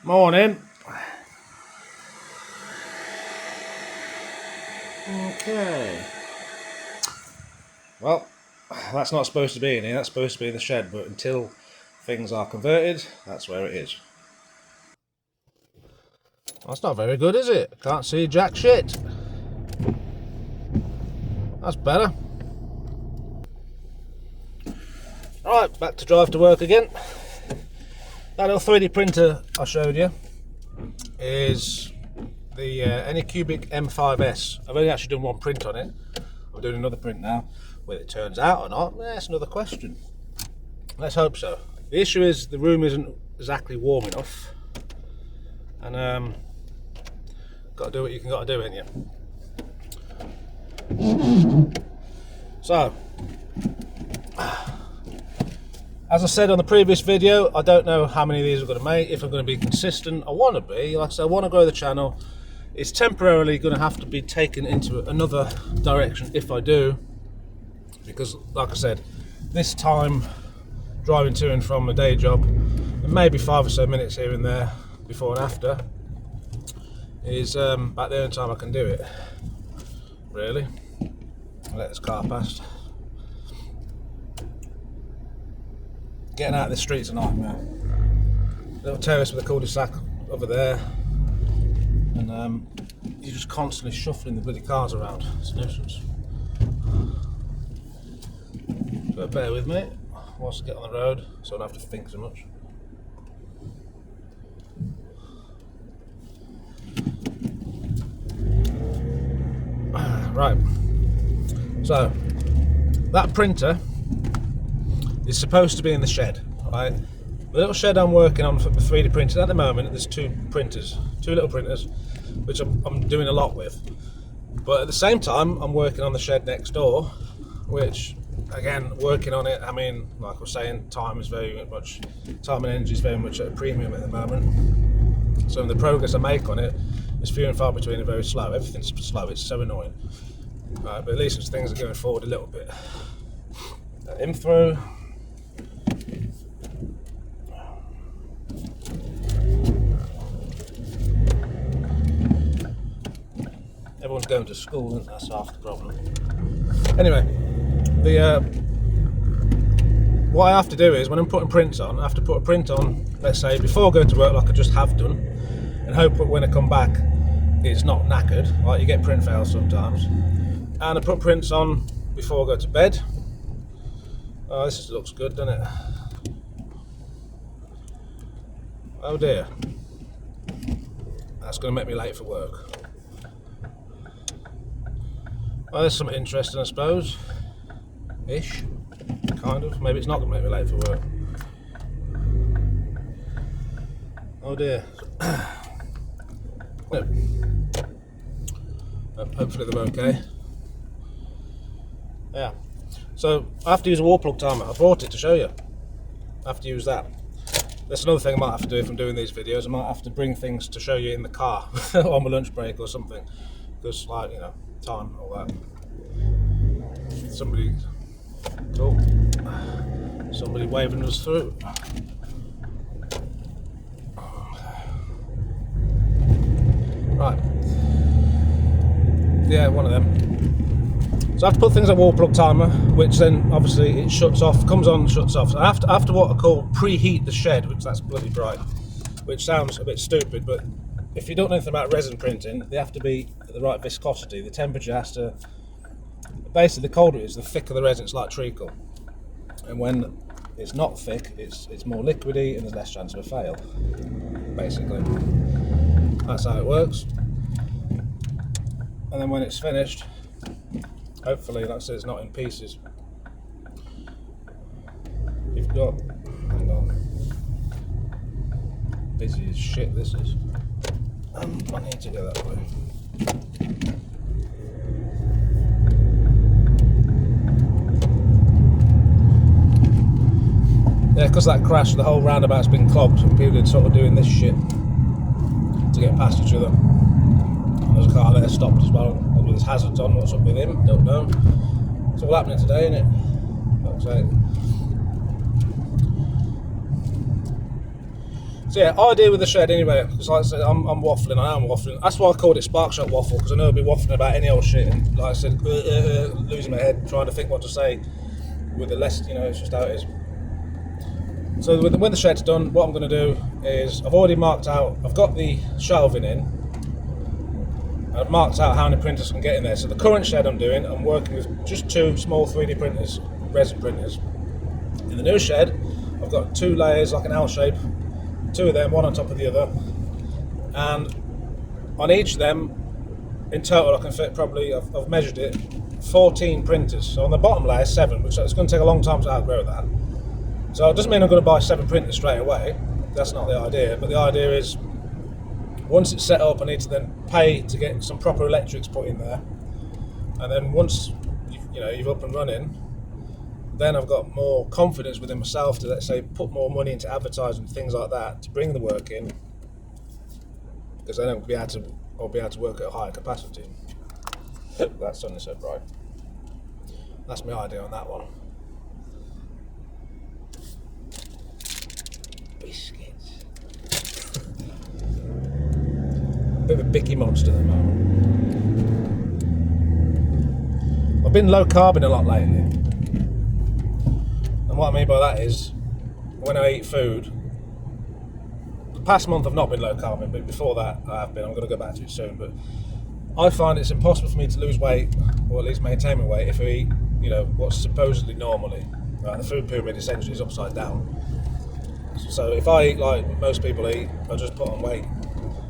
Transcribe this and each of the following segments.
Morning. Okay. Well, that's not supposed to be in here, that's supposed to be in the shed, but until things are converted, that's where it is. That's not very good, is it? Can't see jack shit. That's better. Alright, back to drive to work again. That little 3D printer I showed you is the Anycubic M5S. I've only actually done one print on it. I'm doing another print now. Whether it turns out or not, that's another question. Let's hope so. The issue is the room isn't exactly warm enough, and got to do what you can got to do, ain't you? So, as I said on the previous video, I don't know how many of these I'm going to make, if I'm going to be consistent. I want to be, like I said, I want to grow the channel. It's temporarily going to have to be taken into another direction if I do, because like I said, this time driving to and from a day job, and maybe 5 or so minutes here and there before and after, is about the only time I can do it, really. I'll let this car past. Getting out of the streets is a nightmare. Little terrace with a cul-de-sac over there, and you're just constantly shuffling the bloody cars around. It's a nuisance. So bear with me whilst I get on the road, so I don't have to think so much. Right. So that printer is supposed to be in the shed, right? The little shed I'm working on for the 3D printing at the moment, there's two little printers, which I'm doing a lot with. But at the same time, I'm working on the shed next door, which, again, working on it, I mean, like I was saying, time and energy is very much at a premium at the moment. So the progress I make on it is few and far between and very slow. Everything's slow, it's so annoying. Right, but at least things are going forward a little bit. Let him through. Everyone's going to school, and that's half the problem. Anyway, what I have to do is, when I'm putting prints on, I have to put a print on, let's say, before I go to work, like I just have done, and hope that when I come back, it's not knackered, like you get print fails sometimes. And I put prints on before I go to bed. Oh, this looks good, doesn't it? Oh dear. That's going to make me late for work. Well, there's something interesting, I suppose. Ish. Kind of. Maybe it's not going to make me late for work. Oh dear. No. Hopefully they're okay. Yeah. So I have to use a wall plug timer. I brought it to show you. I have to use that. That's another thing I might have to do if I'm doing these videos. I might have to bring things to show you in the car on my lunch break or something. Because, like, you know, time, all that. Somebody waving us through. Right. Yeah, one of them. So I have to put things on wall plug timer, which then obviously it shuts off, comes on, shuts off. So I have to what I call preheat the shed, which that's bloody bright, which sounds a bit stupid, but if you don't know anything about resin printing, they have to be at the right viscosity. The temperature has to, basically the colder it is, the thicker the resin, it's like treacle. And when it's not thick, it's more liquidy and there's less chance of a fail, basically. That's how it works. And then when it's finished, hopefully, like I said, it's not in pieces. You've got, hang on, busy as shit this is. I need to go that way. Yeah, because that crash, the whole roundabout's been clogged and people are sort of doing this shit to get past each other. There's a car there stopped as well, with his hazards on. What's up with him? Don't know. It's all happening today, isn't it? Fuck's sake. So yeah, idea with the shed anyway, because like I said, I'm waffling, I am waffling. That's why I called it Sparkshot Waffle, because I know I'll be waffling about any old shit, and like I said, losing my head, trying to think what to say with the less, it's just how it is. So when the shed's done, what I'm going to do is, I've already marked out, I've got the shelving in, I've marked out how many printers I can get in there. So the current shed I'm working with just 2 small 3D printers, resin printers. In the new shed, I've got 2 layers, like an L shape, 2 of them, one on top of the other, and on each of them, in total, I can fit probably, I've measured it, 14 printers. So on the bottom layer, 7, which it's going to take a long time to outgrow that. So it doesn't mean I'm going to buy 7 printers straight away. That's not the idea. But the idea is, once it's set up, I need to then pay to get some proper electrics put in there. And then once you're up and running, then I've got more confidence within myself to, let's say, put more money into advertising and things like that to bring the work in, because then I'll be able to work at a higher capacity. That's something so bright. That's my idea on that one. Biscuits. A bit of a bicky monster at the moment. I've been low carbing a lot lately. And what I mean by that is, when I eat food, the past month I've not been low carbon, but before that I have been. I'm going to go back to it soon, but I find it's impossible for me to lose weight, or at least maintain my weight, if I eat, what's supposedly normally. Right? The food pyramid essentially is upside down. So if I eat like most people eat, I just put on weight.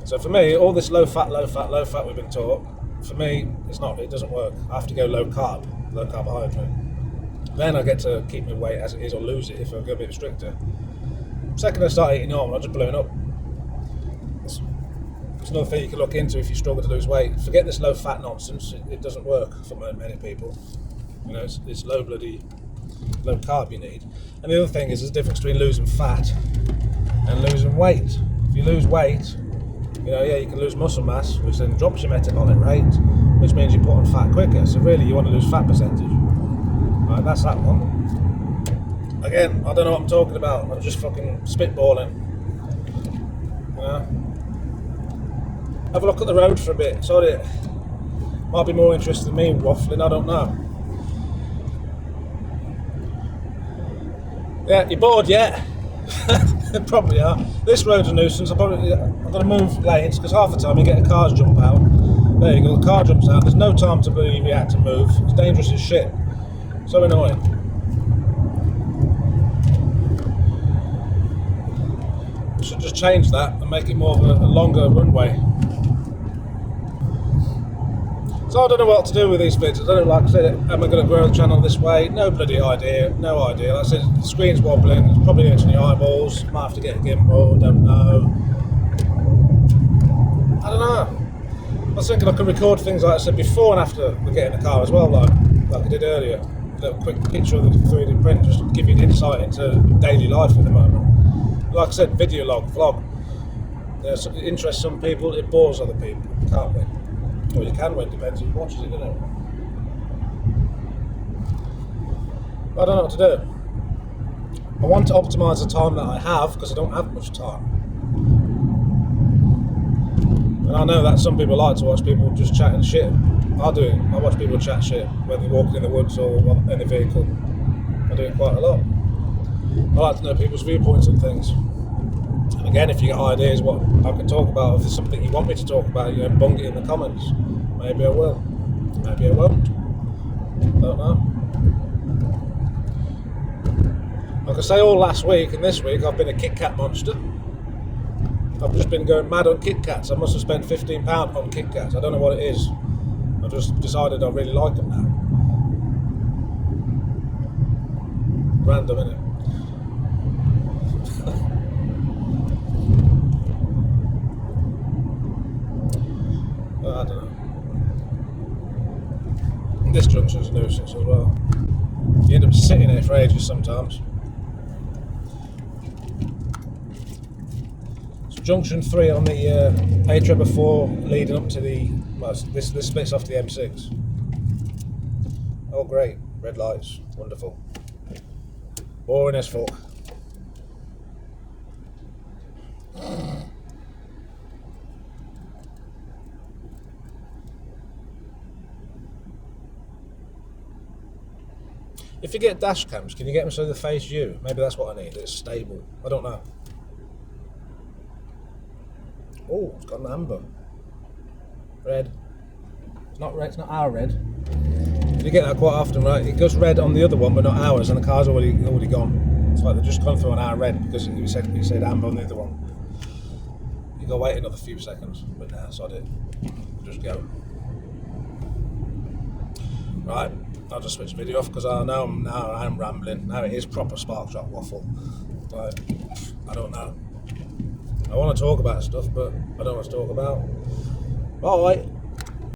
So for me, all this low fat we've been taught, for me, it doesn't work. I have to go low carbohydrate. Then I get to keep my weight as it is, or lose it if I go a bit stricter. Second I start eating normal, I just balloon up. It's another thing you can look into if you struggle to lose weight. Forget this low fat nonsense, it doesn't work for many people. It's low carb you need. And the other thing is, there's a difference between losing fat and losing weight. If you lose weight, you can lose muscle mass, which then drops your metabolic rate, which means you put on fat quicker. So really you want to lose fat percentage. Right, that's that one. Again, I don't know what I'm talking about. I'm just fucking spitballing. Have a look at the road for a bit. Sorry, might be more interested in me waffling, I don't know. Yeah, you bored yet? Probably are. This road's a nuisance. I've got to move lanes, because half the time you get a car's jump out. There you go, the car jumps out. There's no time to really react and move. It's dangerous as shit. So annoying. Should just change that and make it more of a longer runway. So I don't know what to do with these vids. I don't know, like I said, am I going to grow the channel this way? No bloody idea. No idea. Like I said, the screen's wobbling. It's probably into the eyeballs. Might have to get a gimbal. Don't know. I don't know. I was thinking I could record things, like I said, before and after we get in the car as well, like I did earlier. A little quick picture of the 3D print, just to give you an insight into daily life at the moment. Like I said, video log, vlog. It interests some people, it bores other people. You can't win. Or you can win, depends who watches it, doesn't it? I don't know what to do. I want to optimise the time that I have, because I don't have much time. And I know that some people like to watch people just chatting shit. I do it. I watch people chat shit, whether they're walking in the woods or in a vehicle. I do it quite a lot. I like to know people's viewpoints on things. And again, if you got ideas what I can talk about, if there's something you want me to talk about, bung it in the comments. Maybe I will. Maybe I won't. Don't know. Like I say, all last week and this week I've been a KitKat monster. I've just been going mad on KitKat's. I must have spent £15 on KitKat's. I don't know what it is. I just decided I really like them now. Random, innit? I don't know. This junction's a nuisance as well. You end up sitting there for ages sometimes. So junction 3 on the A444 leading up to the, this splits off the M6. Oh great, red lights, wonderful. Boring as fuck. If you get dash cams, can you get them so they face you? Maybe that's what I need. It's stable. I don't know. Oh, it's got an amber. Red. It's not red. It's not our red. You get that quite often, right? It goes red on the other one, but not ours, and the car's already gone. It's like they've just gone through on our red because you said amber on the other one. You go wait another few seconds, but now sod it. Just go. Right. I'll just switch the video off because I know I'm rambling. Now it is proper Sparkshot Waffle. Like, I don't know. I want to talk about stuff, but I don't want to talk about. Bye.